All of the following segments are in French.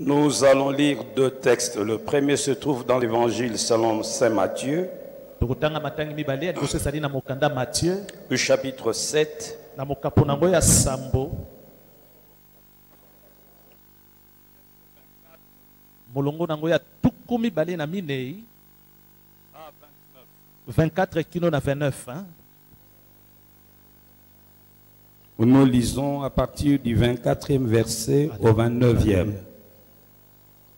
Nous allons lire deux textes. Le premier se trouve dans l'évangile selon saint Matthieu, le chapitre 7, molongo nango ya tukumi bale na minei 24 kilo na 29 hein? Nous lisons à partir du 24e verset au 29e.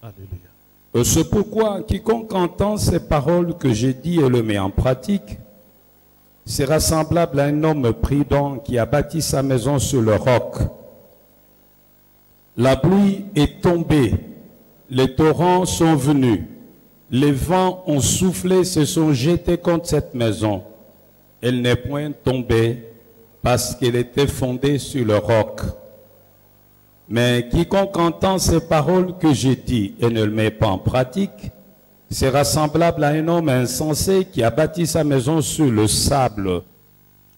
Alléluia. C'est pourquoi quiconque entend ces paroles que j'ai dit et le met en pratique sera semblable à un homme prudent qui a bâti sa maison sur le roc. La pluie est tombée, les torrents sont venus, les vents ont soufflé, se sont jetés contre cette maison. Elle n'est point tombée parce qu'elle était fondée sur le roc. Mais quiconque entend ces paroles que j'ai dites et ne le met pas en pratique sera semblable à un homme insensé qui a bâti sa maison sur le sable.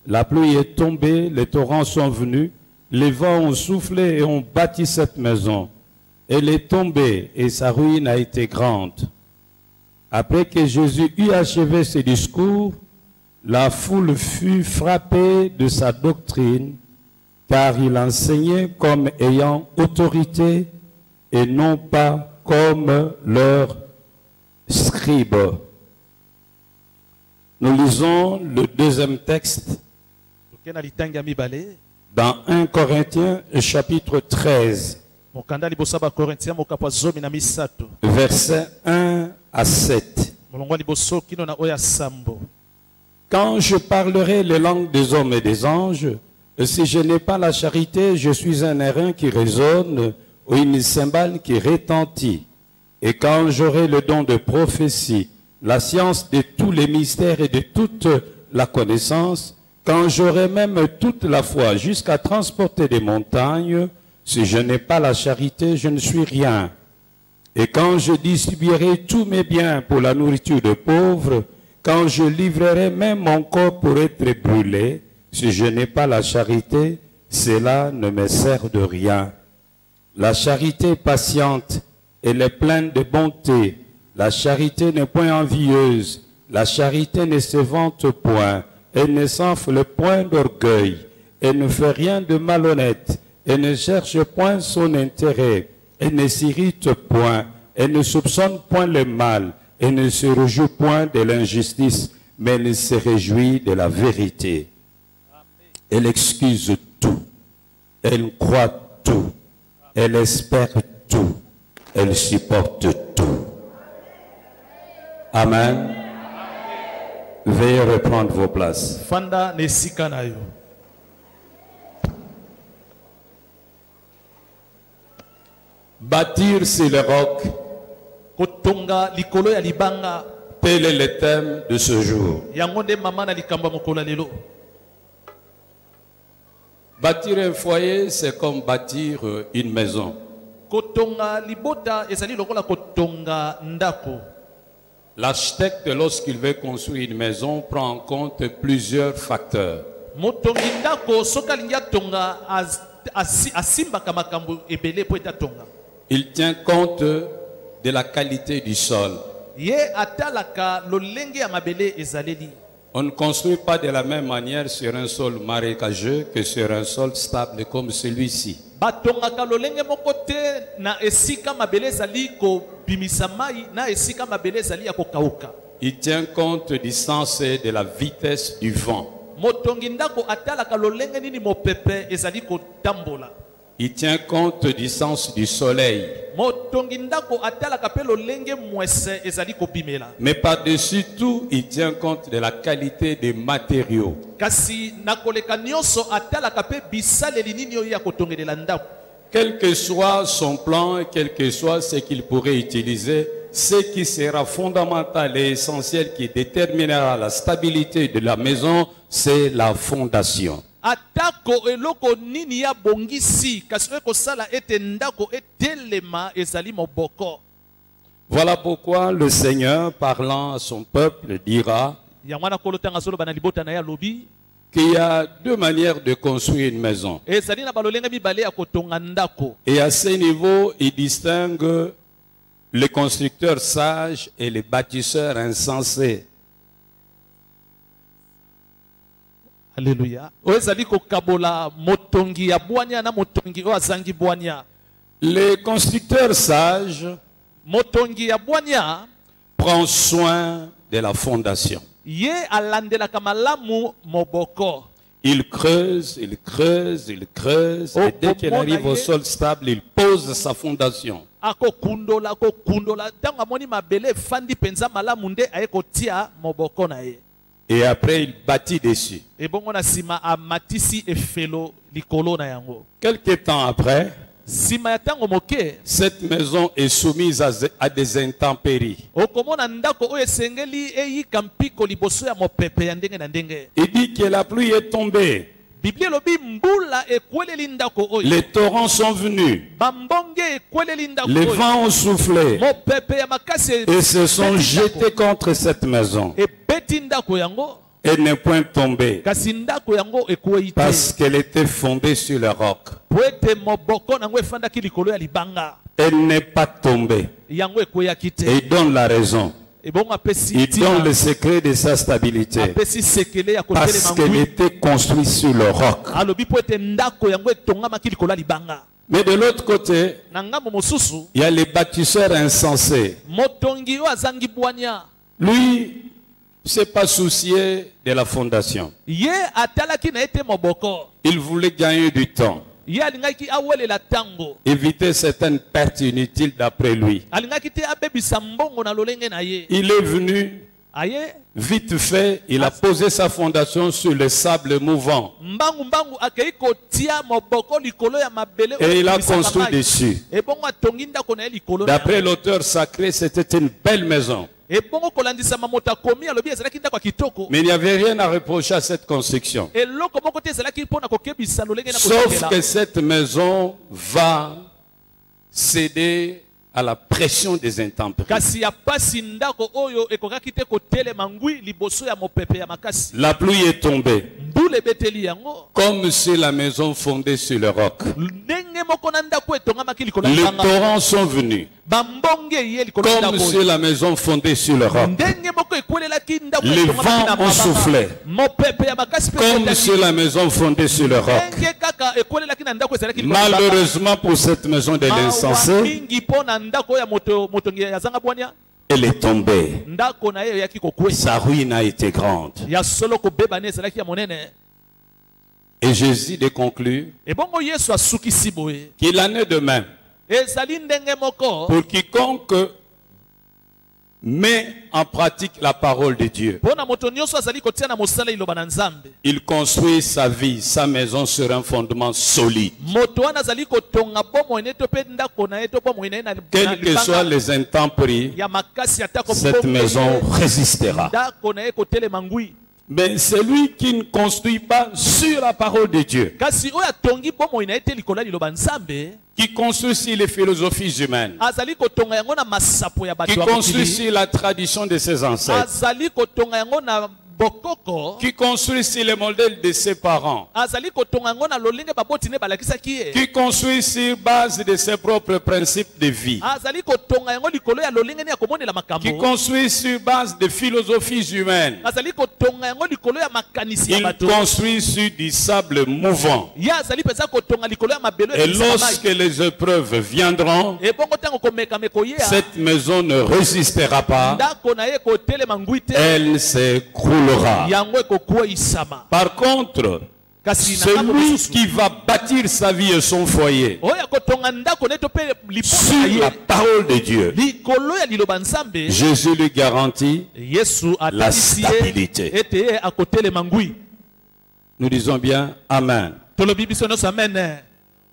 La pluie est tombée, les torrents sont venus, les vents ont soufflé et ont bâti cette maison. Elle est tombée et sa ruine a été grande. Après que Jésus eut achevé ses discours, la foule fut frappée de sa doctrine, car il enseignait comme ayant autorité et non pas comme leurs scribes. Nous lisons le deuxième texte dans 1 Corinthiens chapitre 13. Versets 1 à 7. Quand je parlerai les langues des hommes et des anges, si je n'ai pas la charité, je suis un airain qui résonne ou une cymbale qui retentit. Et quand j'aurai le don de prophétie, la science de tous les mystères et de toute la connaissance, quand j'aurai même toute la foi jusqu'à transporter des montagnes, si je n'ai pas la charité, je ne suis rien. Et quand je distribuerai tous mes biens pour la nourriture des pauvres, quand je livrerai même mon corps pour être brûlé, si je n'ai pas la charité, cela ne me sert de rien. La charité est patiente, elle est pleine de bonté. La charité n'est point envieuse. La charité ne se vante point. Elle ne s'enfle point d'orgueil. Elle ne fait rien de malhonnête. Elle ne cherche point son intérêt. Elle ne s'irrite point. Elle ne soupçonne point le mal. Elle ne se réjouit point de l'injustice, mais elle se réjouit de la vérité. Elle excuse tout. Elle croit tout. Elle espère tout. Elle supporte tout. Amen. Veuillez reprendre vos places. Fanda nesika na yo. Bâtir sur le roc, Kotonga likolo ya libanga. tel est le thème de ce jour. Yango nde mama na likamba mokolo lelo. Bâtir un foyer, c'est comme bâtir une maison. Kotonga libota ezali lokola kotonga ndako. L'architecte, lorsqu'il veut construire une maison, prend en compte plusieurs facteurs. Motongi ndako soka lingia tonga asimba kamakambu ebele po etatonga. Il tient compte de la qualité du sol. Ye atalaka lolenge ya mabele ezaleli. On ne construit pas de la même manière sur un sol marécageux que sur un sol stable comme celui-ci. Batongaka lolenge moko te na esika mabele ezali ko bimisa mai na esika mabele ezali ya kokauka. Il tient compte du sens et de la vitesse du vent. Motongi ndako atalaka lolenge nini mopepe ezali ko tambola. Il tient compte du sens du soleil. Motongi ndako atalaka pe lolenge mwese ezali ko bimela. Mais par-dessus tout, il tient compte de la qualité des matériaux. Kasi nakoleka nyonso atalaka pe bisaleli nini oyo ya kotongelela ndako. Quel que soit son plan, quel que soit ce qu'il pourrait utiliser, ce qui sera fondamental et essentiel qui déterminera la stabilité de la maison, c'est la fondation. Atako eloko nini ya bongisi kasi eko sala ete ndako etelema ezali moboko. Voilà pourquoi le Seigneur, parlant à son peuple, dira qu'il y a deux manières de construire une maison. ezali na balolenge mibale ya kotonga ndako. Et à ce niveau, il distingue les constructeurs sages et les bâtisseurs insensés. Alléluia. Oyo ezali kokabola motongi ya bwanya na motongi oyo azangi bwanya. Les constructeurs sages Motongi ya bwanya prend soin de la fondation. ye alandelaka malamu moboko. Il creuse, il creuse, il creuse, et dès qu'il arrive au sol stable, il pose sa fondation. Akokundola ntango amoni mabele efandi penza malamu nde aye kotia moboko na ye. Et après, il bâtit dessus. Ebongo na sima amatisi efelo likolo na yango. Quelque temps après, Sima ya ntango moke cette maison est soumise à des intempéries. okomona ndako oyo esengeli eyika mpiko liboso ya mopepe ya ndenge na ndenge. Il dit que la pluie est tombée, Biblia elobi mbula ekweleli ndako oyo. les torrents sont venus, Bambonge ekweleli ndako les oyo. vents ont soufflé Mopepe ya makasi et se sont jetés contre cette maison. ebeti ndako yango. Elle n'est point tombée Kasi ndako yango ekwei te. parce qu'elle était fondée sur le roc. Po ete moboko nango efandaki likolo ya libanga. Elle n'est pas tombée. Yango ekweyaki Et te. il donne la raison. Ebongo apesi Il donne le ntina. secret de sa stabilité. Apesi sekele ya Parce kotelema qu'elle ngwi. était construite sur le roc. Alobi po ete ndako yango etongamaki likolo ya libanga. Mais de l'autre côté, Na ngambo mosusu il y a les bâtisseurs insensés. motongi oyo azangi bwanya. Lui, ne s'est pas soucié de la fondation. Ye atalaki na ete moboko. Il voulait gagner du temps, Ye alingaki awelela tango. éviter certaines pertes inutiles d'après lui. Alingaki te abebisa mbongo na lolenge na ye. Il est venu, Aye vite fait, il a posé sa fondation sur le sable mouvant. mbangu akei kotia moboko likolo ya mabele. Et il a ebimisaka construit mai. dessus. Ebongo atongi ndako na ye likolo na D'après yango. l'auteur sacré, c'était une belle maison. Ebongo kolandisama moto akomi alobi ezalaki ndako ya kitoko. Mais il n'y avait rien à reprocher à cette construction. Eloko moko te ezalaki mpona kokebisa lolenge na Sauf kosepela. que cette maison va céder à la pression des intempéries. Kasi ya pasi ndako oyo ekokaki te kotelema ngwi liboso ya mopepe ya makasi. La pluie est tombée, Mbula ebeteli yango. comme si la maison fondée sur le roc. Ndenge moko na ndako etongamaki likolo ya Les libanga. torrents sont venus, Bambonge ye likolo ya comme ndako si oyo. la maison fondée sur le roc. Ndenge moko ekwelelaki ndako Les etongamaki na vents ont mabanga. soufflé, Mopepe ya makasi pe comme ekotaki. si la maison fondée sur le roc. Ndenge kaka ekwelelaki na ndako ezalaki likolo ya libanga. Malheureusement pour cette maison de Mawa l'insensé, mingi mpo na ndako ya motongi ya zanga bwania. elle est tombée. Ndako na ye eyaki kokwesa. Sa ruine a été grande. Ya solo kobeba ne ezalaki ya monene. Et Jésus de conclut Ebongo Yesu asukisi boye. qu'il en est de même Ezali ndenge moko. pour quiconque met en pratique la parole de Dieu. Pona moto nyonso azali kotia na mosala iloba na Nzambe. Il construit sa vie, sa maison sur un fondement solide. Moto wana azali kotonga bomo ene to pe ndako na ye to bomo ene na Quelles que soient les intempéries, ya makasi atako cette maison résistera. ndako na ye kotelema ngwi. Mais celui qui ne construit pas sur la parole de Dieu, Kasi oyo atongi bomo ene te likola liloba Nzambe, qui construit sur les philosophies humaines, azali kotonga yango na masapo ya bato qui ya construit mokili. sur la tradition de ses ancêtres, Azali kotonga yango na bokoko. qui construit sur les modèles de ses parents, Azali kotonga yango na lolenge baboti ne balakisaki ye. qui construit sur base de ses propres principes de vie, Azali kotonga yango likolo ya lolenge ne ya komonela qui makambo. construit sur base de philosophies humaines. Azali kotonga yango likolo ya makanisi ya Il bato. construit sur du sable mouvant. Ya azali peza kotonga likolo ya mabelo Et lorsque les épreuves viendront, ebongo ntango komekame koyea cette maison ne résistera pas, ndako na ye kotelema ngwi te, elle s'écroulera. yango ekokweyisama. Par contre, Kasi na ngambo celui mosusu, qui va bâtir sa vie et son foyer oyo akotonga ndako ne to pe liposa sur na la ye parole de Dieu, likolo ya liloba Nzambe, Jésus lui garantit Yesu la atalisi ye stabilité. ete ye akotelema ngwi. Nous disons bien Amen. Tolobi biso nyonso amen.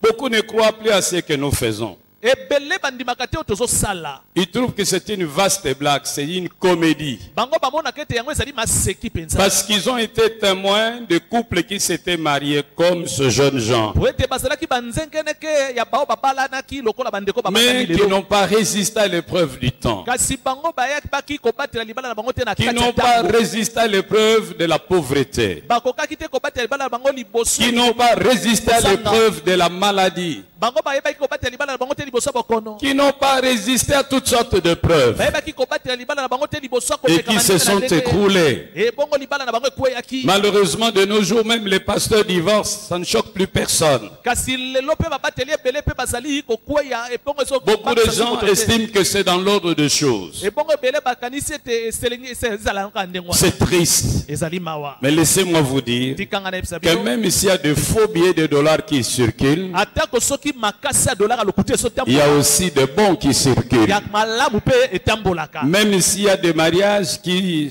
Beaucoup ne croient plus à ce que nous faisons. ebele bandimaka te otozo sala. Ils trouvent que c'est une vaste blague, c'est une comédie. Bango bamona kete yango ezali maseki penza. Parce qu'ils ont été témoins de couples qui s'étaient mariés comme ce jeune Jean. Wete basalaki banzengeneke ya bao babalanaki lokola bandeko Mais babakani qui n'ont pas résisté à l'épreuve du temps. kasi bango bayaki baki kobatela libala na bango te na Qui kati ya n'ont pas ntango. résisté à l'épreuve de la pauvreté. Bakokaki te kobatela libala na bango liboso. Qui n'ont pas résisté à l'épreuve de la maladie. Bango bayebaki kobatela libala na bango te liboso ya bokono. Qui n'ont pas résisté à toutes sortes de preuves. Bayebaki kobatela libala na bango te liboso ya Et komeka qui se manzeke na sont ndenge. écroulés. Et bongo libala na bango ekweyaki. Malheureusement, de nos jours, même les pasteurs divorcent, ça ne choque plus personne. Kasi lelo pe babateli ebele pe bazali kokweya et bongo ezo. Beaucoup de gens estiment que c'est dans l'ordre des choses. Et bongo ebele bakanisi ete eselengi ezalaka ndenge wana. C'est triste. Ezali mawa. Mais laissez-moi vous dire Tikanga na ebisa que bino. même s'il y a de faux billets de dollars qui circulent, Atako soki makasi ya dollar alokuti so il y a aussi de bons qui circulent. ya malamu pe etambolaka. Même s'il y a des mariages qui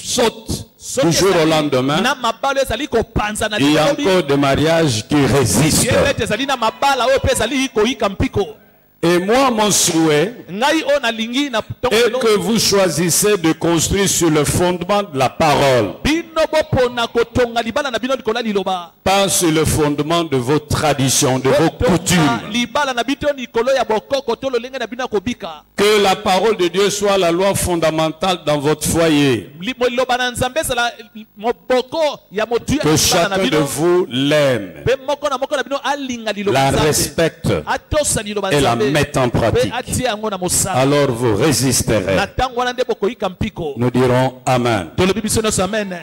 sautent du jour au lendemain, na mabalo ezali kopanza na il y a lilobi. encore des mariages qui résistent. Yebete ezali na mabala oyo pe ezali koyika mpiko. Et moi, mon souhait Ngai o na lingi na est que vous choisissez de construire sur le fondement de la parole, bino bopona kotonga libala na bino likola liloba. pas sur le fondement de vos traditions, de vos Botonga coutumes. libala na bito likolo ya bokoko to lolenge na bino kobika. Que la parole de Dieu soit la loi fondamentale dans votre foyer. Liloba na nzambe ezala moboko ya motu ya Que libala na chacun de bino. vous l'aime, Pe moko na bino alinga liloba la nzambe. respecte Atosa liloba et la nzambe. mette en Pe pratique. atia yango na mosala. Alors vous résisterez. Na tango wana nde bokoyika mpiko. Nous dirons Amen. Tolobi biso nyonso amen.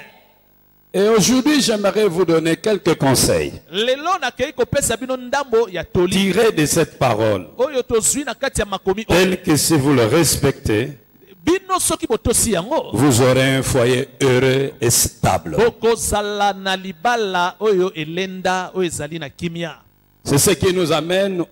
Et aujourd'hui, j'aimerais vous donner quelques conseils Lelo nakei kopesa bino ndambo ya toli. tirés de cette parole, Oyo tozwi na kati ya makomi oyo. tels que si vous le respectez, Bino soki botosi yango. vous aurez un foyer heureux et stable. Bokozala na libala oyo elenda oyo ezali na kimia. C'est ce qui nous amène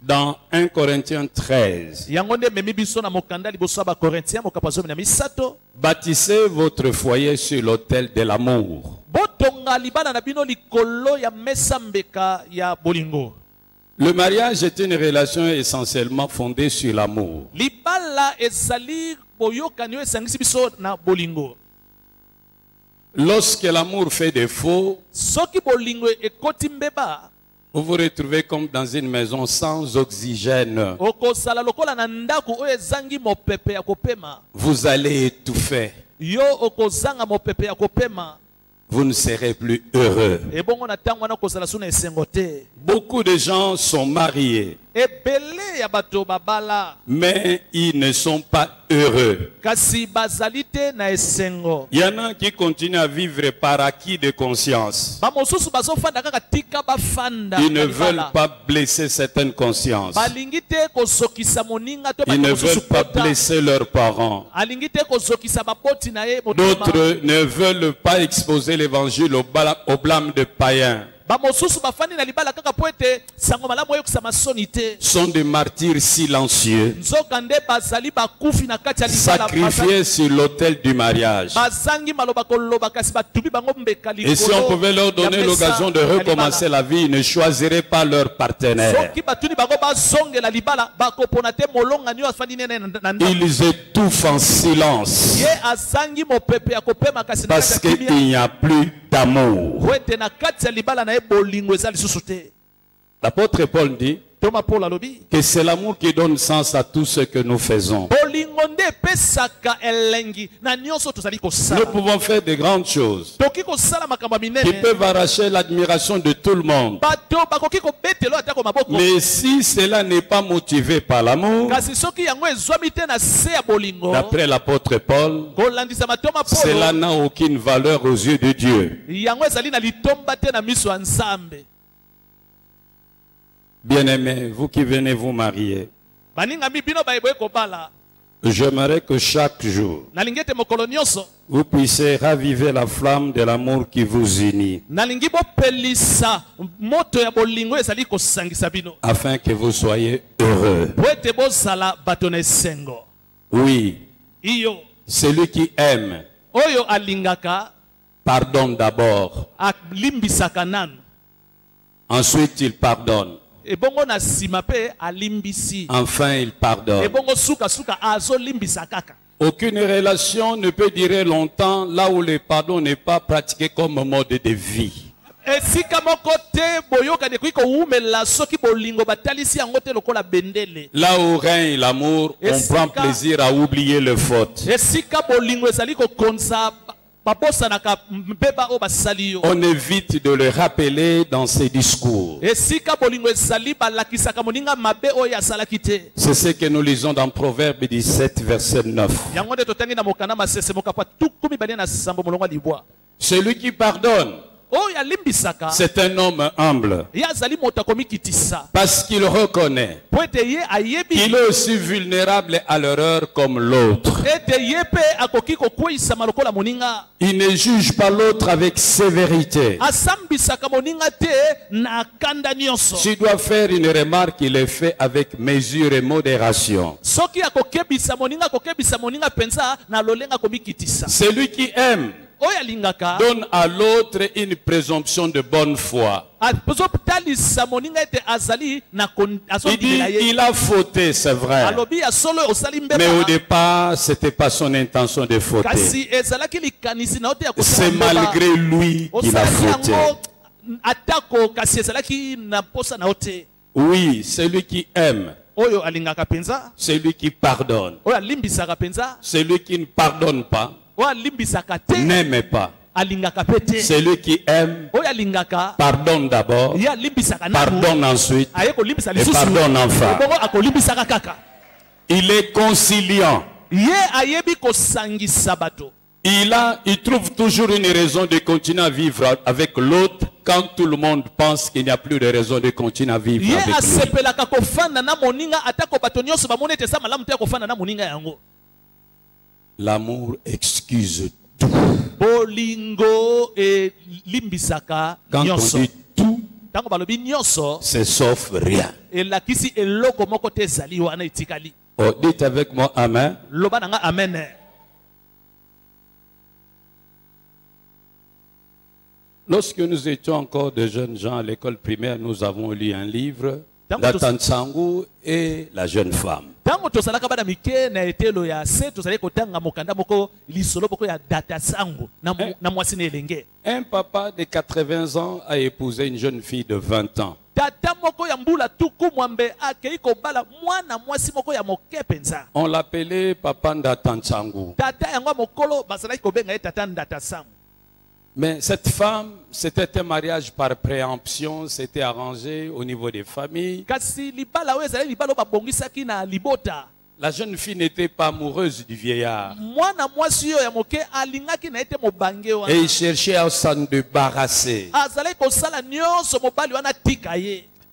dans 1 Corinthiens 13. Yango nde memi biso na mokanda liboso ya bakorintien mokapo zomi na misato. Bâtissez votre foyer sur l'autel de l'amour. Botonga libala na bino likolo ya mesa mbeka ya bolingo. Le mariage est une relation essentiellement fondée sur l'amour. Libala ezali boyokani oyo esangisi biso na bolingo. Lorsque l'amour fait défaut, Soki bolingo ekoti mbeba. vous vous retrouvez comme dans une maison sans oxygène. Okozala lokola na ndaku oyo ezangi mopepe ya kopema. Vous allez étouffer. Yo okozanga mopepe ya kopema. Vous ne serez plus heureux. Ebongo na tango wana okozala suna esengo te. Beaucoup de gens sont mariés, Ebele ya bato babala. mais ils ne sont pas heureux. Kasi bazali te na esengo. Il y en a qui continuent à vivre par acquis de conscience. Bamosusu bazofanda kaka tika bafanda. Ils ne na veulent libala. pas blesser certaines consciences. Balingi te kozokisa moninga to Ils ne bato mosusu veulent pas pota. blesser leurs parents. Alingi te kozokisa baboti na ye motema. D'autres ne veulent pas exposer l'évangile au blâme de païens. Bamosusu bafandi na libala kaka po ete sango malamu oyokisa masoni te. Sont des martyrs silencieux, Nzoka nde bazali bakufi na kati ya libala. sacrifiés sur l'autel du mariage. Bazangi maloba koloba kasi batubi bango mbeka likolo. Et si on pouvait leur donner ya mesa l'occasion de ya libala. recommencer la vie, ils ne choisiraient pas leur partenaire. Soki batuni bango bazongela libala bakopona te molonga nio afandi nene na ndako. Ils étouffent en silence Ye azangi mopepe ya kopema kasi na parce kati ya qu'il kimia. n'y a plus d'amour. Wete na kati ya libala na ye bolingo eza lisusu te. L'apôtre Paul dit Toma Paul alobi. que c'est l'amour qui donne sens à tout ce que nous faisons. Bolingo nde epesaka elengi na nyonso tozali Nous kosala. pouvons faire de grandes choses Toki kosala makambo ya qui minene. peuvent arracher l'admiration de tout le monde. Bato bakoki kobetelo atako maboko. Mais si cela n'est pas motivé par l'amour, Kasi soki yango ezwami te na se ya bolingo. d'après l'apôtre Paul, Kolandisa matoma cela Paul. n'a aucune valeur aux yeux de Dieu. Yango ezali na litomba te na miso ya Nzambe. Bien-aimés, vous qui venez vous marier, Baningami bino baeboye kobala. j'aimerais que chaque jour, Nalingi ete mokolo nyonso. vous puissiez raviver la flamme de l'amour qui vous unit, Nalingi bopelisa moto ya bolingo ezali kosangisa bino. afin que vous soyez heureux. Po ete bozala bato na esengo. Oui, Iyo. celui qui aime Oyo alingaka pardonne d'abord, alimbisaka nanu. ensuite il pardonne. ebongo na sima pe alimbisi. Enfin, il pardonne. Ebongo suka suka azo limbisa kaka. Aucune relation ne peut durer longtemps là où le pardon n'est pas pratiqué comme mode de vie. Esika moko te boyoka ne kuiko umela soki bolingo batalisi yango te lokola bendele. Là où règne l'amour, on prend plaisir à oublier les fautes. Esika bolingo ezali ko konza babosanaka mbeba o basali yo. On évite de le rappeler dans ses discours. Esika bolingo ezali balakisaka moninga mabe o ya salaki te. C'est ce que nous lisons dans Proverbe 17 verset 9. Yango de totangi na mokana masese mokapa tukumi bali na sambo molongo libwa. Celui qui pardonne, c'est un homme humble. Parce qu'il reconnaît qu'il est aussi vulnérable à l'erreur comme l'autre. Il ne juge pas l'autre avec sévérité. S'il doit faire une remarque, il est fait avec mesure et modération. Celui qui aime donne à l'autre une présomption de bonne foi. Il dit, il a fauté, c'est vrai. Mais au départ, ce n'était pas son intention de fauter. C'est malgré lui qu'il a fauté. Oui, celui qui aime, celui qui pardonne, celui qui ne pardonne pas, n'aime pas. Celui qui aime pardonne d'abord, pardonne ensuite et pardonne enfin. Il est conciliant. Il trouve toujours une raison de continuer à vivre avec l'autre quand tout le monde pense qu'il n'y a plus de raison de continuer à vivre avec lui. L'amour excuse tout. Quand on dit tout, c'est sauf rien. Oh, dites avec moi amen. Lorsque nous étions encore de jeunes gens à l'école primaire, nous avons lu un livre, Datansangu et la jeune femme. Un papa de 80 ans a épousé une jeune fille de 20 ans. On l'appelait Papa Datansangu. Mais cette femme, c'était un mariage par préemption, c'était arrangé au niveau des familles. La jeune fille n'était pas amoureuse du vieillard. Et il cherchait à s'en débarrasser.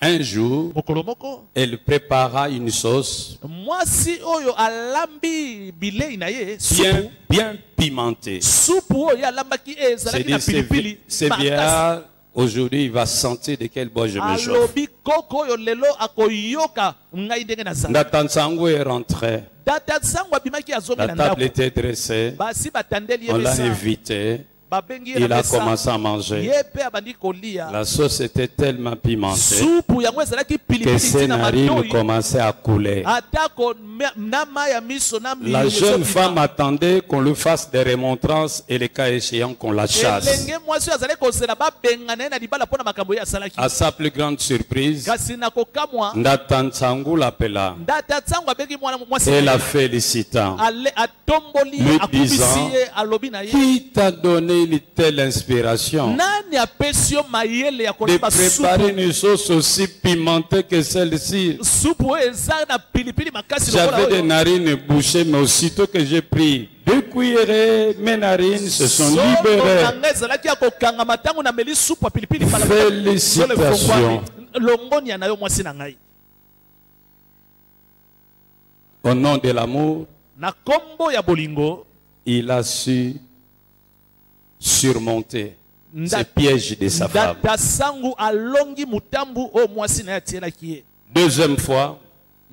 Un jour, elle prépara une sauce bien pimentée. C'est bien, aujourd'hui il va sentir de quel bois je me chauffe. Datansangu est rentré. La table était dressée. On l'a invité. Il a commencé à manger. La sauce était tellement pimentée que ses narines commençaient à couler. La jeune femme attendait qu'on lui fasse des remontrances et le cas échéant qu'on la chasse. À sa plus grande surprise, Datansangu l'appela et la félicitant, lui disant: qui t'a donné une telle inspiration de préparer une sauce aussi pimentée que celle-ci? J'avais des narines bouchées, mais aussitôt que j'ai pris 2 cuillerées, mes narines se sont libérées. Félicitations. Au nom de l'amour, il a su surmonter ces pièges de sa femme. Deuxième fois,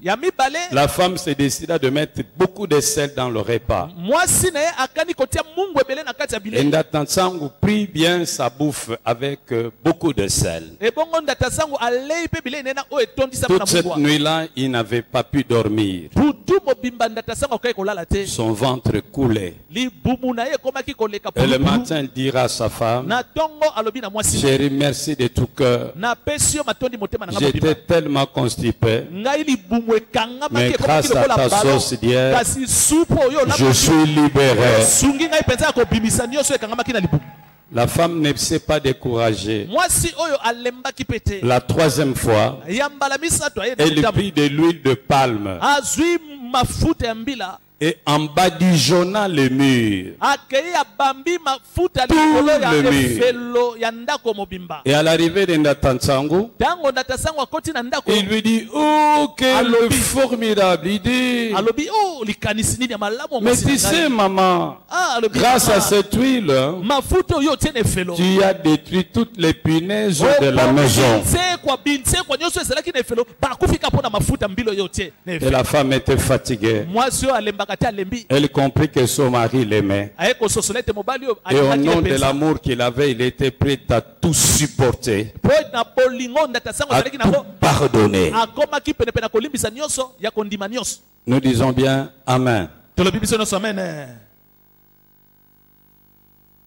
ya mibale la femme se décida de mettre beaucoup de sel dans le repas. mwasi na ye akani kotia mungu ebele na kati ya Et bilei. Ndata Nsangu prit bien sa bouffe avec beaucoup de sel. Ebongo ndata sango alei pe bilei nena o etondisa Toute na cette mungu. nuit-là, il n'avait pas pu dormir. Butu mobimba ndata sango kai kolala te. Son ventre coulait. Libumu na ye komaki koleka Et le pulu. matin, il dira à sa femme, Na tongo alobi na mwasi. chérie, merci de tout cœur. Na pesio matondi motema na J'étais ngabimba. tellement constipé. Ngai libumu ekanga Mais maki grâce à ta sauce d'hier, kasi supu oyo la je suis libéré. sungi ngai penza ko bimisa nyonso ekanga maki na libumu. La femme ne s'est pas découragée. Mwasi oyo alembaki pete. La troisième fois, Yambala misato aye elle prit de l'huile de palme azwi mafuta ya mbila. et en badigeonnant le mur. Akei abambi mafuta Tout likolo ya le mur. efelo ya ndako mobimba. Et à l'arrivée de Ndata Nsangu, Tango ndata sango akoti na ndako. il lui dit, oh, quel Alobi. formidable idée. Alobi oh likanisi nini ya malamu Mais tu sais, maman, alobi grâce à cette huile, mafuta oyo tiene efelo. tu as détruit toutes les punaises de la maison. binsekwa nyonso ezalaki na efelo bakufika mpo na mafuta mbilo oyo tie na Et efelo. la femme était fatiguée. Mwasi oyo alembaka te alembi. Elle comprit que son mari l'aimait. Aye kososola ete mobali oyo Et au alingaki nom ye de penza. l'amour qu'il avait, il était prêt à tout supporter, Po na bolingo ndata sango à azalaki tout nango pardonner. akomaki penepene kolimbisa nyonso ya kondima nyonso. Nous disons bien Amen. Tolobi biso nyonso amen.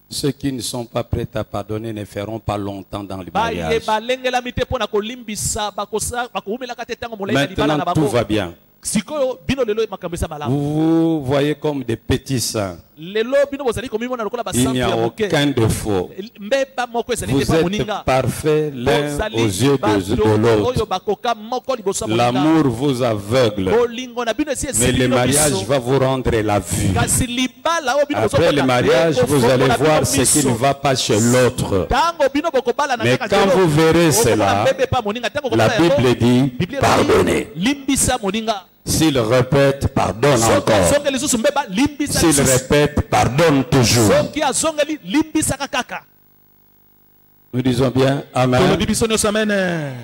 Ceux qui ne sont pas prêts à pardonner ne feront pas longtemps dans le mariage. Baye balengelami te mpo na kolimbisa bakohumelaka te ntango molai na libala na Maintenant, tout bango. va bien. Sikoyo bino lelo makambo eza malamu. Vous voyez comme des petits saints. Lelo bino bozali komimona lokola Il n'y basantu a ya moke. aucun défaut. Mbeba moko ezali te Vous pa êtes moninga. parfaits l'un Bozali aux yeux de oyo l'autre. bakoka moko liboso ya moninga. L'amour vous aveugle, Bolingo na bino esi mais esili le bino mariage biso. va vous rendre la vue. Kasi libala oyo bino Après le bozokota, mariage, vous ekofongola allez bino voir ce qui miso. ne va pas chez l'autre. Tango bino bokobala na Mais kaka quand zelo, vous verrez okomona cela, bebe pa moninga. Tango la okobala yango, Bible dit, Biblia elobi, pardonnez. limbisa moninga. S'il répète, pardonne encore. Soki lisusu mbeba limbisa S'il lisusu. répète, pardonne toujours. Soki azongeli limbisaka kaka. Nous disons bien Amen. Tolobi biso nyonso amen.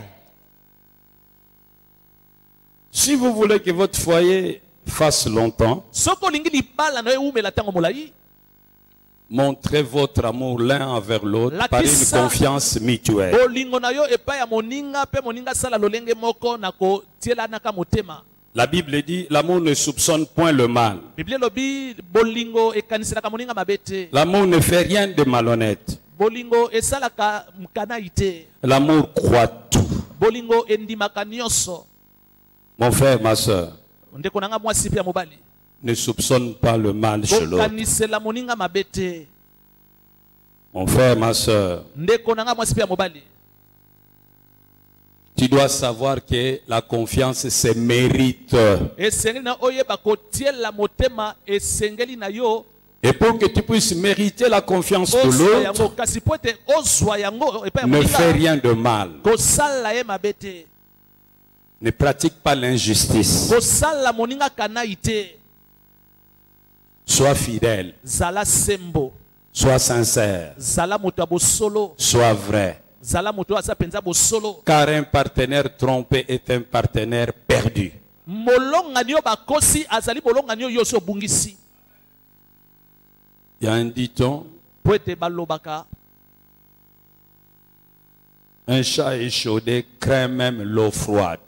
Si vous voulez que votre foyer fasse longtemps, Soki olingi libala na yo eumela ntango molai, montrez votre amour l'un envers l'autre La par une kisa- confiance mutuelle. bolingo na yo epai ya moninga mpe moninga asala lolenge moko na kotielanaka motema. La Bible dit, l'amour ne soupçonne point le mal. Biblia elobi bolingo ekaniselaka moninga mabe te. L'amour ne fait rien de malhonnête. Bolingo esalaka mkanai te. L'amour croit tout. Bolingo endimaka nyonso. Mon frère, ma soeur, Ndeko nanga mwasi pe ya mobali, ne soupçonne pas le mal chez l'autre. bokanisela moninga mabe te. Mon frère, ma soeur, Ndeko nanga mwasi pe ya mobali, tu dois savoir que la confiance se mérite. esengeli na oyeba kotiela motema esengeli na yo. Et pour que tu puisses mériter la confiance de Ozwa yango l'autre, kasi po ete ozwa yango epai ya ne fais moninga rien de mal. kosala ye mabe te. Ne pratique pas l'injustice. Kosala moninga kanai te. Sois fidèle. Zala sembo. Sois sincère. Zala moto ya bosolo. Sois vrai. Zala moto aza penza bosolo. Car un partenaire trompé est un partenaire perdu. Molongani yo bakosi azali molongani yo yoso bungisi. Il y a un dicton, Po ete balobaka un chat échaudé craint même l'eau froide.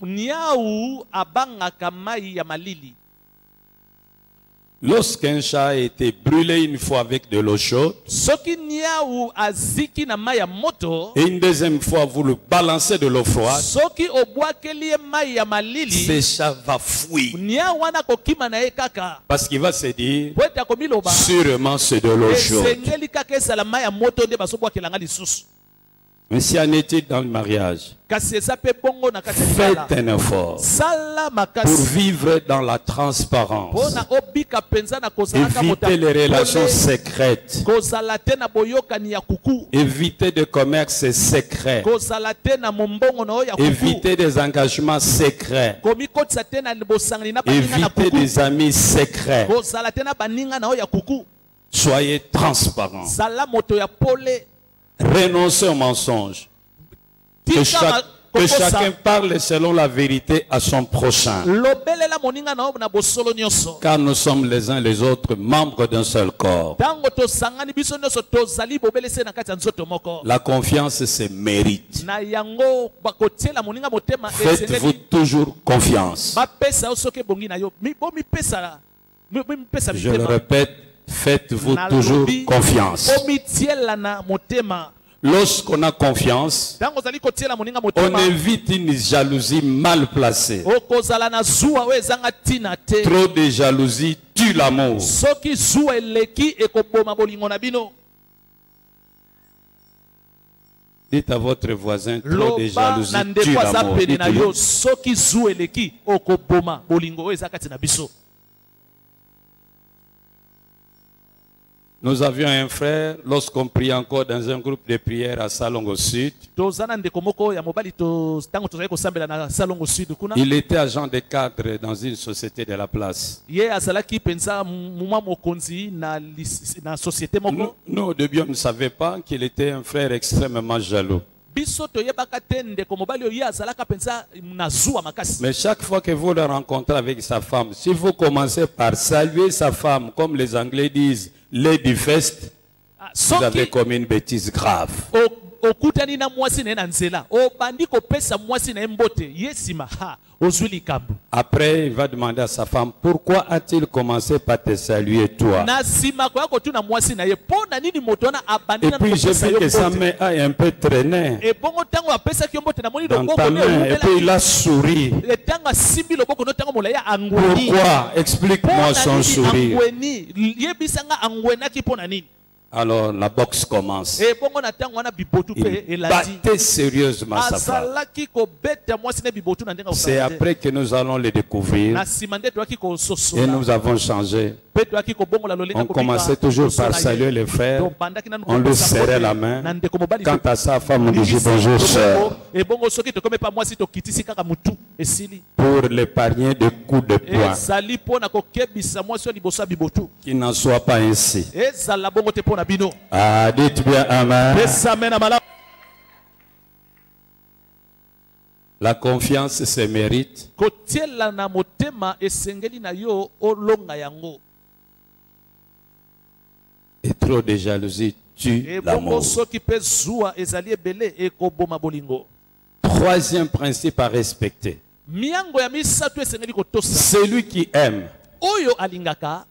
niau abangaka mai ya malili. Lorsqu'un chat a été brûlé une fois avec de l'eau chaude, Soki niau aziki na mai ya moto, et une deuxième fois vous le balancez de l'eau froide, soki obwakeli ye mai ya malili, ce chat va fuir. niau wana kokima na ye kaka. Parce qu'il va se dire, Po ete akomiloba sûrement c'est de l'eau chaude. esengeli kaka ezala mai ya moto nde bazobwakelanga lisusu. Mais si en est-il dans le mariage, Kasi eza pe bongo na kati ya libala. faites un effort Sala pour makasi vivre dans la transparence. mpona obika penza na kozalaka moto Évitez les relations pole, secrètes. kozala te na boyokani ya kuku, Évitez des commerces secrets. kozala te na mombongo na oyo ya kuku, Évitez des engagements secrets. komikotisa te na bosangani na baninga na Évitez kuku, des amis secrets. kozala te na baninga na oyo ya kuku. Soyez transparents. Zala moto ya pole. Renoncez au mensonge. Que Tika chaque, Que chacun parle selon la vérité à son prochain. Car nous sommes les uns les autres membres d'un seul corps. La confiance se mérite. Faites-vous toujours confiance. Je le répète, faites-vous toujours confiance. Lorsqu'on a confiance, on évite une jalousie mal placée. Trop de jalousie tue l'amour. Dites à votre voisin, trop de jalousie tue l'amour. Nous avions un frère, lorsqu'on priait encore dans un groupe de prière à Salongo Sud. Il était agent de cadre dans une société de la place. Nous, au début, on ne savait pas qu'il était un frère extrêmement jaloux. Mais chaque fois que vous le rencontrez avec sa femme, si vous commencez par saluer sa femme, comme les Anglais disent, Lady First, vous avez commis une bêtise grave. Après, il va demander à sa femme, pourquoi a-t-il commencé par te saluer toi? Et puis j'ai vu que sa main a un peu traîné dans ta main, et puis il a souri. Pourquoi? Explique-moi son sourire. Alors la boxe commence. Il battait sérieusement sa femme. C'est après que nous allons le découvrir. Et nous avons changé. On commençait toujours par saluer les frères. On lui serrait la main. Quant à sa femme, on lui dit bonjour sœur. Pour l'épargner de coups de poing. Qu'il n'en soit pas ainsi. Ah, dites bien amen. La confiance se mérite. Et trop de jalousie tue l'amour. Troisième principe à respecter. Celui qui aime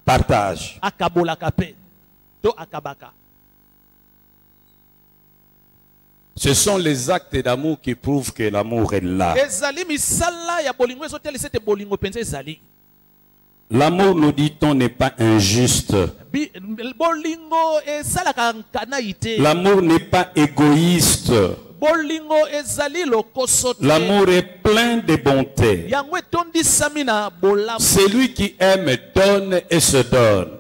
partage. Ce sont les actes d'amour qui prouvent que l'amour est là. L'amour, nous dit-on, n'est pas injuste. L'amour n'est pas égoïste. L'amour est plein de bonté. Celui qui aime donne et se donne.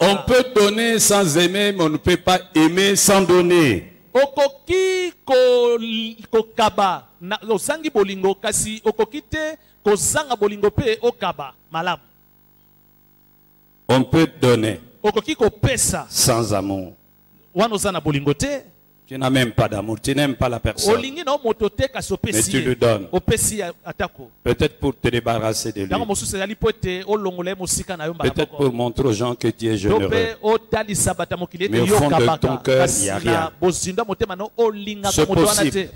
On peut donner sans aimer, mais on ne peut pas aimer sans donner. On peut donner sans amour. Tu n'as même pas d'amour, tu n'aimes pas la personne. Mais tu lui donnes. Peut-être pour te débarrasser de lui. Peut-être pour montrer aux gens que tu es généreux. Mais au fond de ton cœur, il n'y a rien. C'est possible.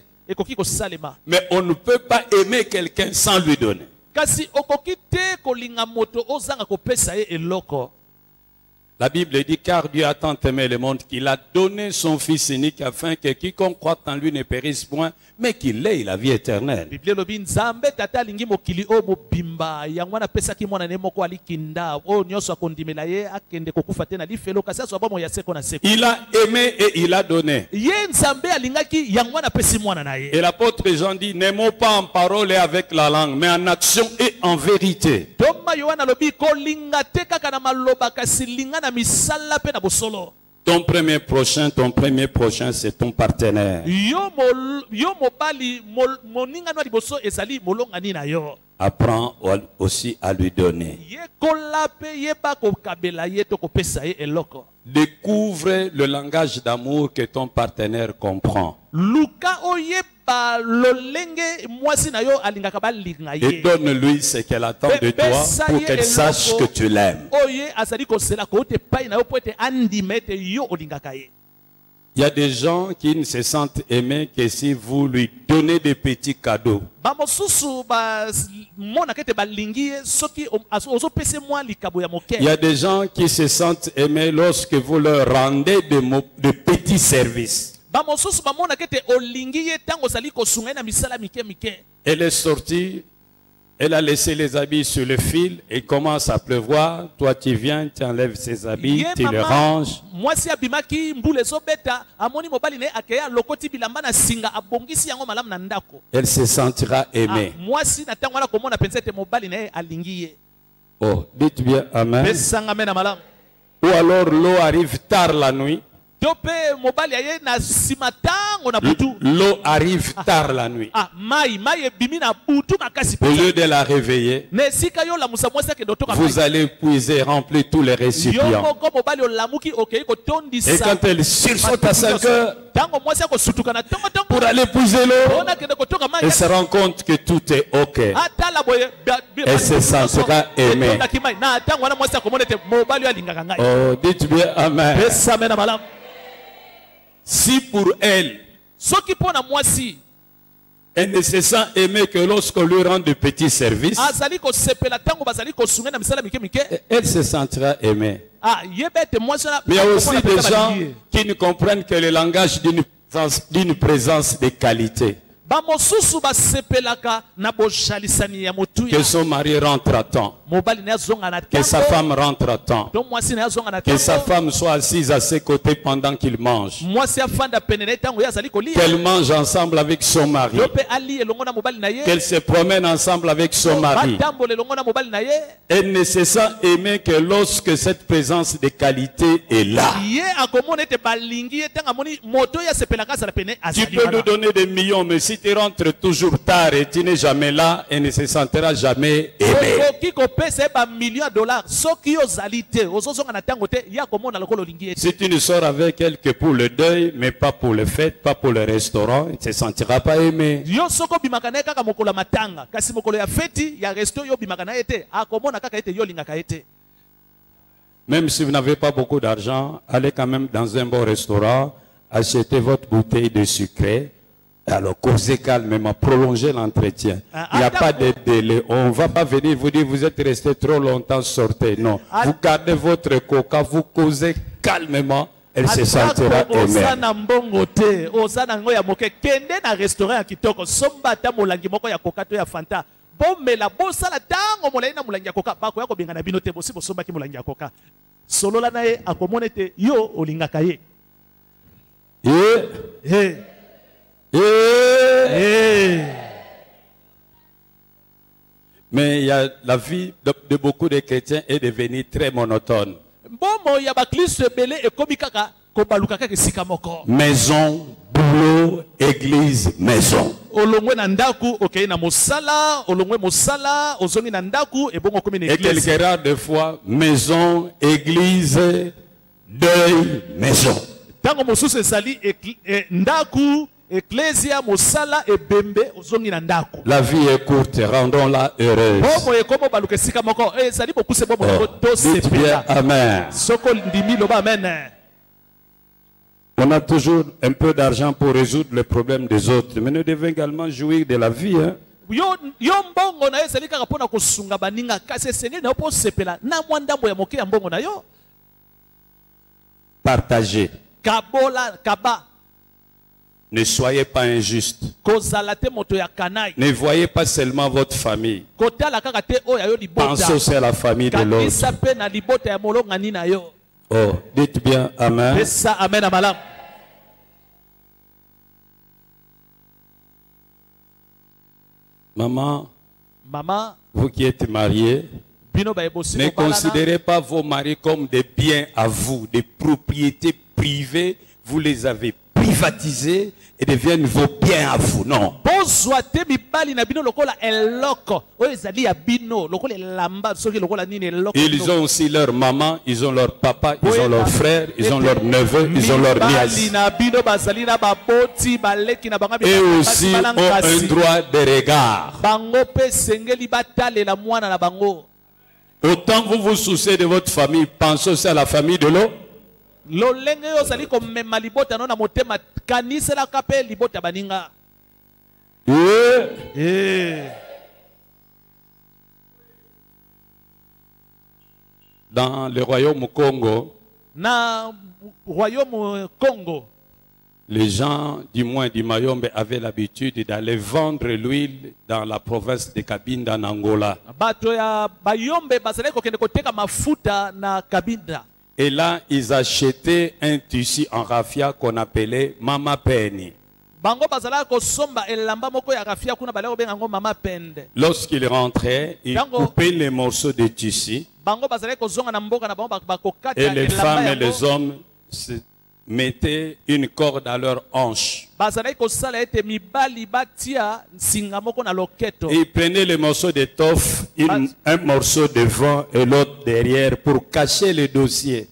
Mais on ne peut pas aimer quelqu'un sans lui donner. La Bible dit, car Dieu a tant aimé le monde qu'il a donné son Fils unique afin que quiconque croit en lui ne périsse point, mais qu'il ait la vie éternelle. Il a aimé et il a donné. Et l'apôtre Jean dit, n'aimons pas en parole et avec la langue, mais en action et en vérité. Ton premier prochain, c'est ton partenaire. Yo mobali moninga no liboso ezali molongani na yo. Apprends aussi à lui donner. Ye kolape ye ba ko kabela ye to ko pesa ye eloko. Découvre le langage d'amour que ton partenaire comprend. Luka oyeba lolenge mwasi na yo alingaka ba linga ye. Et donne-lui ce qu'elle attend de toi pour qu'elle sache que tu l'aimes. Oye azali ko sela ko te pai na yo po ete andimete yo olingaka ye. Il y a des gens qui ne se sentent aimés que si vous lui donnez des petits cadeaux. Il y a des gens qui se sentent aimés lorsque vous leur rendez de petits services. Elle est sortie. Elle a laissé les habits sur le fil et commence à pleuvoir. Toi, tu viens, tu enlèves ses habits, tu les ranges. Elle se sentira aimée. Oh, dites bien Amen. Ou alors l'eau arrive tard la nuit. L'eau arrive tard la nuit. Au lieu de la réveiller, vous allez puiser, remplir tous les récipients. Et quand elle sursaute à 5 heures pour aller puiser l'eau, elle se rend compte que tout est OK. Elle se sentira aimée. Oh, dites bien Amen. Si pour elle, elle ne se sent aimée que lorsqu'on lui rend de petits services, elle se sentira aimée. Mais il y a aussi des gens qui ne comprennent que le langage d'une présence de qualité. Que son mari rentre à temps, que sa femme rentre à temps, que sa femme soit assise à ses côtés pendant qu'il mange, qu'elle mange ensemble avec son mari, qu'elle se promène ensemble avec son mari. Elle ne se sent aimée que lorsque cette présence de qualité est là. Tu peux nous donner des millions, mais si tu rentres toujours tard et tu n'es jamais là, elle ne se sentira jamais aimée. Si tu ne sors avec elle que pour le deuil, mais pas pour le fête, pas pour le restaurant, elle ne se sentira pas aimée. Même si vous n'avez pas beaucoup d'argent, allez quand même dans un bon restaurant, achetez votre bouteille de sucré. Alors, causez calmement, prolongez l'entretien. Il n'y a pas de délai. On ne va pas venir vous dire, vous êtes resté trop longtemps, sortez. Non. Vous gardez votre coca, vous causez calmement. Elle se sentira aimée. Mais il y a la vie de beaucoup de chrétiens est devenue très monotone. Maison, boulot, église, maison. Et quelques rares de fois, maison, église, deuil, maison. La vie est courte, rendons-la heureuse. Dites bien Amen. On a toujours un peu d'argent pour résoudre les problèmes des autres, mais nous devons également jouir de la vie. Hein? Partagez. Ne soyez pas injuste. Ne voyez pas seulement votre famille. Pensez aussi à la famille de l'autre. Oh, dites bien Amen. Maman, vous qui êtes mariés, ne considérez pas vos maris comme des biens à vous, des propriétés privés, vous les avez privatisés et deviennent vos biens à vous. Non. Ils ont aussi leur maman, ils ont leur papa, ils ont leurs frères, ils ont leurs neveux, ils ont leurs nièces. Et aussi ont un droit de regard. Autant vous vous souciez de votre famille, pensez aussi à la famille de l'autre. Dans le royaume Congo, les gens, du moins du Mayombe, avaient l'habitude d'aller vendre l'huile dans la province de Cabinda en Angola. Et là, ils achetaient un tissu en raffia qu'on appelait Mama Penny. Lorsqu'ils rentraient, ils coupaient les morceaux de tissu. Et les femmes et les hommes se mettaient une corde à leur hanche. Et ils prenaient les morceaux d'étoffe, un morceau devant et l'autre derrière pour cacher le dossier.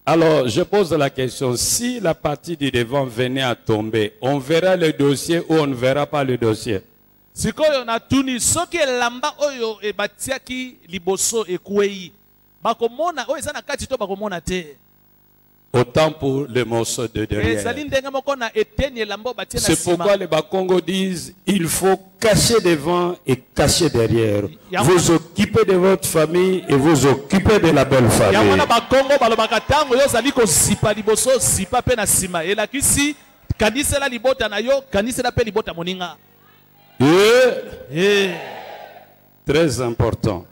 Alors, je pose la question, si la partie du devant venait à tomber, on verra le dossier ou on ne verra pas le dossier? Autant pour les morceaux de derrière. C'est pourquoi les Bakongo disent il faut cacher devant et cacher derrière. Vous occupez de votre famille et vous occupez de la belle famille. Très important.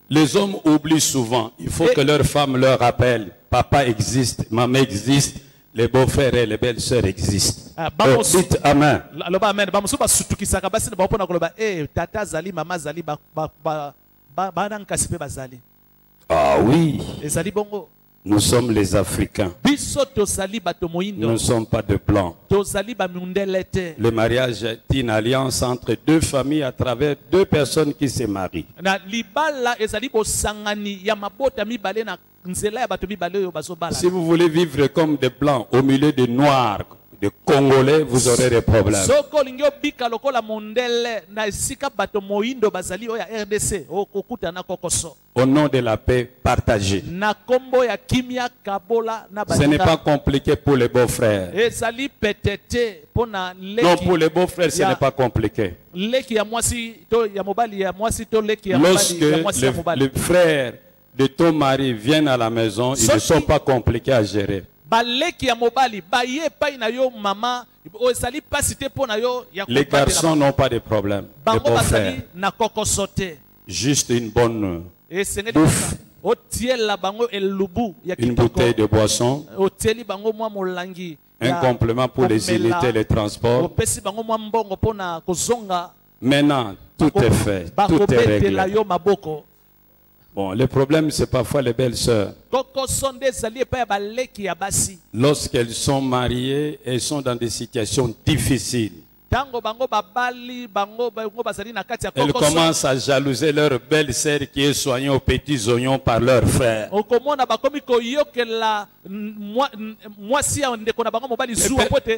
Les hommes oublient souvent. Il faut que leurs femmes leur rappellent. Papa existe, maman existe, les beaux-frères et les belles-sœurs existent. Dites Amen. Ah oui. Nous sommes les Africains. Nous ne sommes pas de blancs. Le mariage est une alliance entre deux familles à travers deux personnes qui se marient. Si vous voulez vivre comme des blancs au milieu des noirs, des Congolais, vous aurez des problèmes. Au nom de la paix partagée. Ce n'est pas compliqué pour les beaux-frères. Non, pour les beaux-frères, ce n'est pas compliqué. Lorsque les frères de ton mari viennent à la maison, ils ne sont pas compliqués à gérer. Les garçons n'ont pas de problème. Les beaux-frères. Juste une bonne bouffe, une bouteille de boisson, un complément pour les unités, les transports. Maintenant, tout est fait, tout est réglé. Bon, le problème, c'est parfois les belles-sœurs. Lorsqu'elles sont mariées, elles sont dans des situations difficiles. Elles commencent à jalouser leur belle-sœur qui est soignée aux petits oignons par leur frère.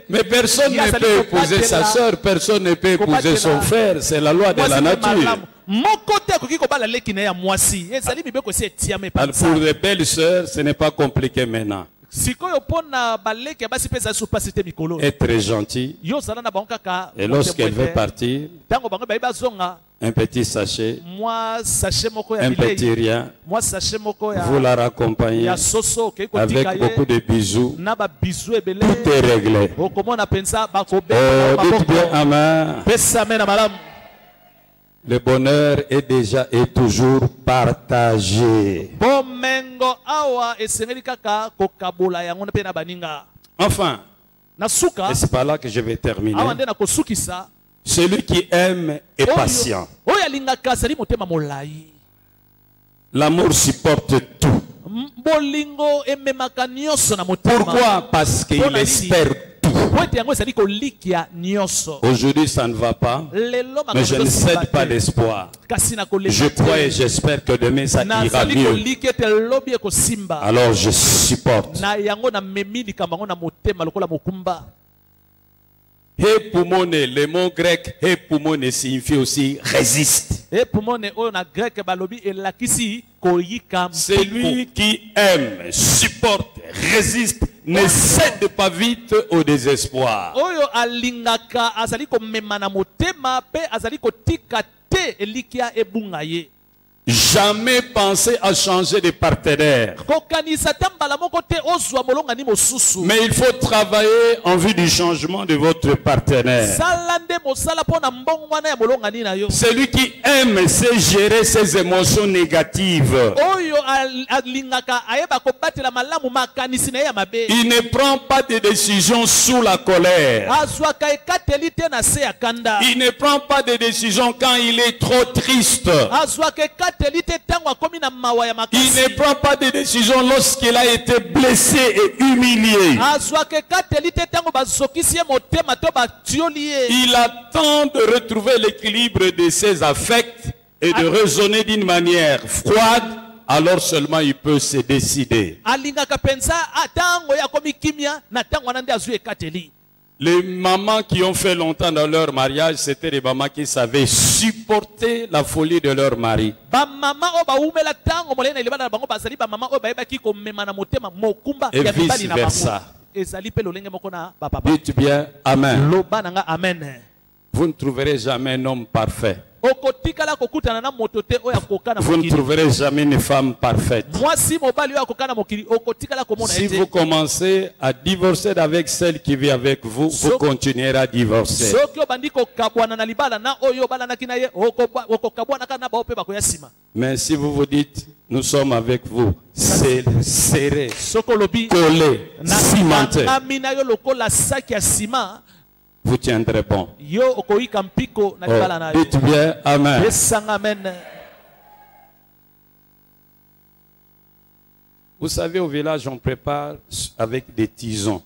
Mais personne ne peut épouser sa sœur, personne ne peut épouser son frère. C'est la loi de la nature. Alors pour les belles-sœurs, ce n'est pas compliqué maintenant. Être gentil. Et lorsqu'elle veut partir, un petit sachet, un petit rien, vous la raccompagnez avec beaucoup de bisous. Tout est réglé. Oh, dites bien Amen. Le bonheur est déjà et toujours partagé. Enfin, et c'est par là que je vais terminer. Celui qui aime est patient. Oyo alingaka azali motema molai. L'amour supporte tout. Bolingo ememaka nyonso na motema. Pourquoi? Parce qu'il espère tout. Aujourd'hui ça ne va pas, mais je ne cède pas l'espoir. Je crois et j'espère que demain ça ira mieux. Alors je supporte. Hepumone, le mot grec hepumone signifie aussi résiste. Celui qui aime, supporte, résiste, ne cède pas vite au désespoir. Jamais penser à changer de partenaire. Mais il faut travailler en vue du changement de votre partenaire. Celui qui aime sait gérer ses émotions négatives. Il ne prend pas de décisions sous la colère. Il ne prend pas de décisions quand il est trop triste. Il ne prend pas de décision lorsqu'il a été blessé et humilié. Il attend de retrouver l'équilibre de ses affects et de raisonner d'une manière froide. Alors seulement il peut se décider. Les mamans qui ont fait longtemps dans leur mariage, c'était les mamans qui savaient supporter la folie de leur mari. Et vice versa. Dites bien Amen. Vous ne trouverez jamais un homme parfait. Vous ne trouverez jamais une femme parfaite. Si vous commencez à divorcer avec celle qui vit avec vous, vous continuerez à divorcer. Mais si vous vous dites, nous sommes avec vous, serrés, collés, cimentés, vous tiendrez bon. Oh, dites bien Amen. Vous savez, au village, on prépare avec des tisons.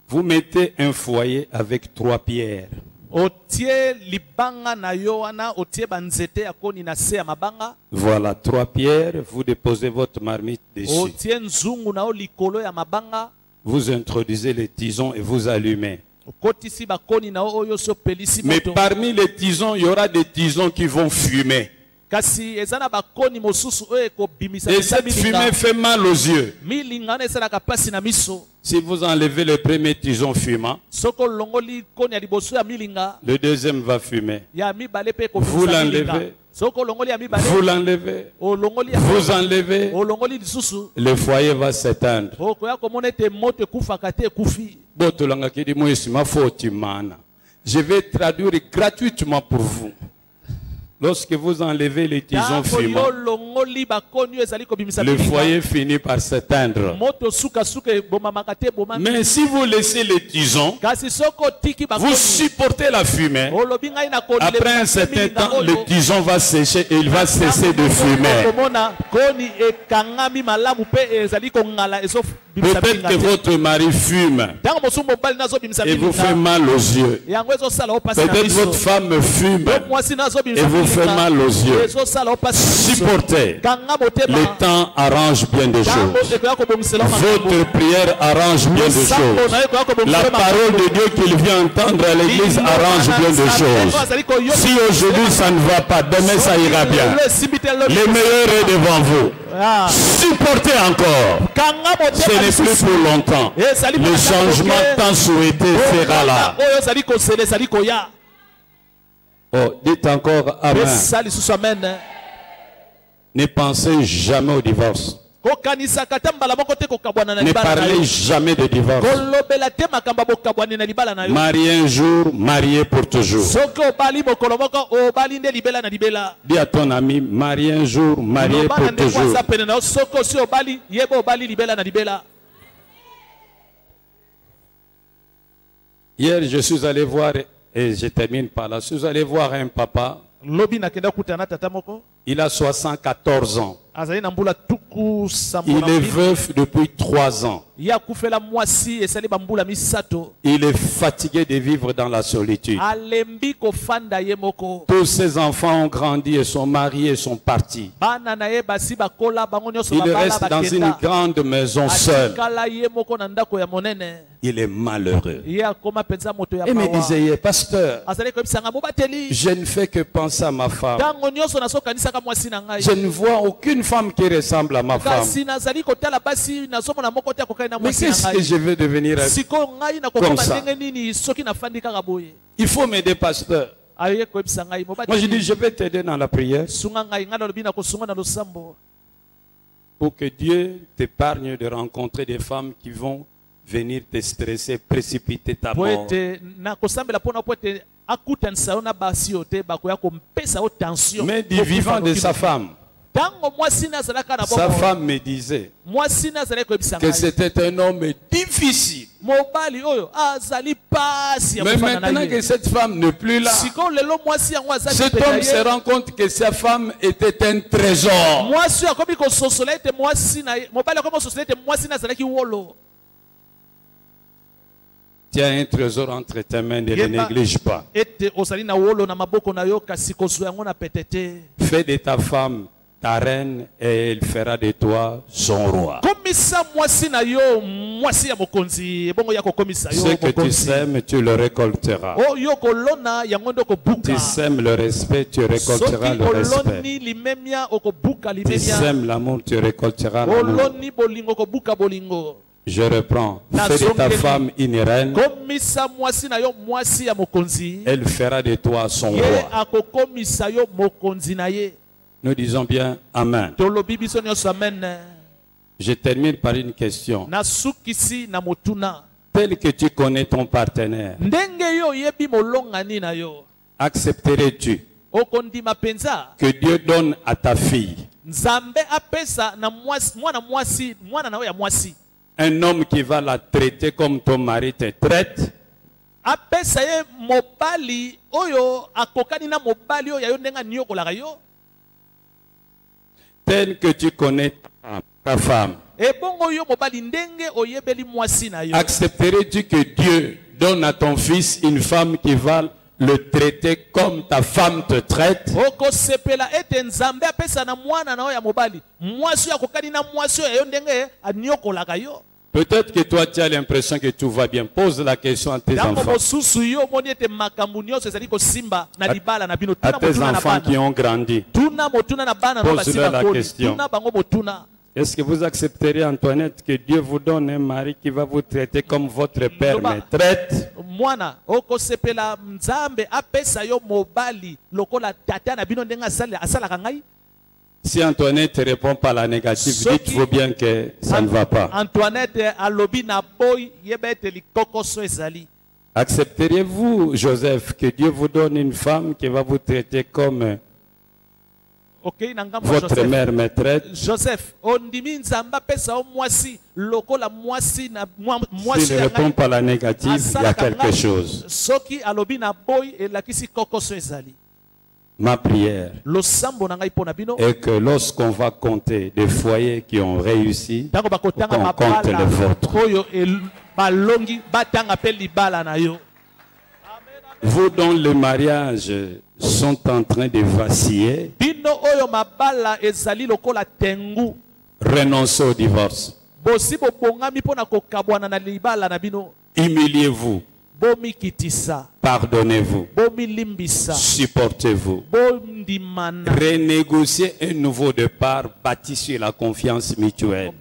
Vous mettez un foyer avec 3 pierres. Voilà 3 pierres, vous déposez votre marmite dessus. Vous introduisez les tisons et vous allumez. Mais parmi les tisons, il y aura des tisons qui vont fumer. Et cette fumée fait mal aux yeux. Si vous enlevez le premier tison fumant, le deuxième va fumer. Vous l'enlevez. Vous l'enlevez. Vous enlevez. Le foyer va s'éteindre. Je vais traduire gratuitement pour vous. Lorsque vous enlevez les tisons fumants, le foyer finit par s'éteindre. Mais si vous laissez les tisons, vous supportez la fumée. Après un certain temps, le tison va sécher et il va cesser de fumer. Peut-être que votre mari fume et vous fait mal aux yeux. Peut-être votre femme fume et vous fait mal aux yeux. Supportez. Le temps arrange bien des choses. Votre prière arrange bien des choses. La parole de Dieu qu'il vient entendre à l'église arrange bien des choses. Si aujourd'hui ça ne va pas, demain ça ira bien. Le meilleur est devant vous. Supportez encore. Ce n'est plus pour longtemps. Le changement tant souhaité sera là. Oh, dites encore Amen. Ne pensez jamais au divorce. Ne parlez jamais de divorce. Marié un jour, marié pour toujours. Dis à ton ami, marié un jour, marié pour toujours. Hier, je suis allé voir, et je termine par là, je suis allé voir un papa. Il a 74 ans. Il est veuf depuis 3 ans. Il est fatigué de vivre dans la solitude. Tous ses enfants ont grandi et sont mariés et sont partis. Il reste dans une grande maison seul. Il est malheureux. Et me disait, pasteur, je ne fais que penser à ma femme. Je ne vois aucune femme qui ressemble à ma femme. Mais qu'est-ce que je vais devenir comme ça? Il faut m'aider, pasteur. Moi je dis, je vais t'aider dans la prière pour que Dieu t'épargne de rencontrer des femmes qui vont venir te stresser, précipiter ta mort. Mais du vivant de sa femme, sa femme me disait que c'était un homme difficile. Mais maintenant que cette femme n'est plus là, cet homme se rend compte que sa femme était un trésor. Tu as un trésor entre tes mains, ne le néglige pas. Fais de ta femme ta reine et elle fera de toi son roi. Ce que tu sèmes, tu le récolteras. Tu sèmes le respect, tu récolteras le respect. Tu sèmes l'amour, tu récolteras l'amour. Je reprends. Fais de ta femme une reine. Elle fera de toi son roi. Nous disons bien Amen. Je termine par une question. Tel que tu connais ton partenaire, accepterais-tu que Dieu donne à ta fille un homme qui va la traiter comme ton mari te traite? Tel que tu connais ta femme, accepterais-tu que Dieu donne à ton fils une femme qui va le traiter comme ta femme te traite? Peut-être que toi tu as l'impression que tout va bien. Pose la question à tes enfants. À tes enfants qui ont grandi. Pose-leur la question. Est-ce que vous accepteriez, Antoinette, que Dieu vous donne un mari qui va vous traiter comme votre père me traite? Si Antoinette ne répond pas à la négative, dites-vous bien que ça ne va pas. Accepteriez-vous, Joseph, que Dieu vous donne une femme qui va vous traiter comme votre mère me traite? Joseph, S'il ne répond pas à la négative, il y a quelque chose. Ma prière est que lorsqu'on va compter des foyers qui ont réussi, on compte les vôtres. Vous dont les mariages sont en train de vaciller, renoncez au divorce. Humiliez-vous. Pardonnez-vous. Supportez-vous. Renégociez un nouveau départ bâti sur la confiance mutuelle.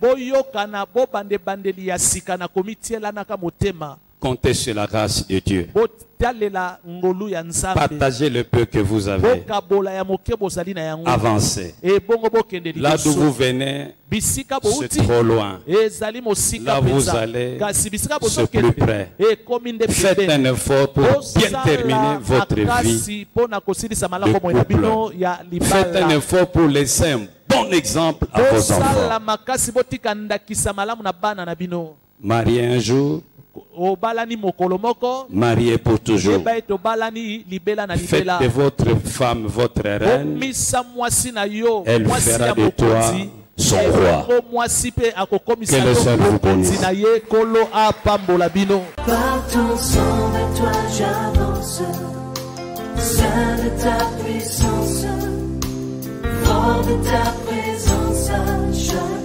Comptez sur la grâce de Dieu. botalela ngolu ya nzambe Partagez le peu que vous avez. bokabola ya moke bozali na yango Avancez. ebongo bokende Là d'où vous liboso venez, bisika c'est bouti trop loin. ezali mosika Là vous penza allez, kasi bisika c'est plus près. ekomi nde Faites un effort pour bien terminer votre vie. makasi mpona kosilisa malamu de moi na couple. bino ya Faites un libala effort pour laisser un bon exemple à vos bosala enfants. makasi botika ndakisa malamu na bana na bino Mariez un jour, obalani mokolo moko mariez pour toujours. yeba ete obalani libela na Faites libela de votre femme votre reine. omisa mwasi na yo Elle mwasi fera ya de toi mokonzi son roi. elongo mwasi mpe akokomisa Que le yo Seigneur vous mokonzi bénisse. na ye kolo apambola bino Partons sans de toi j'avance, saint de ta puissance, fort de ta présence, je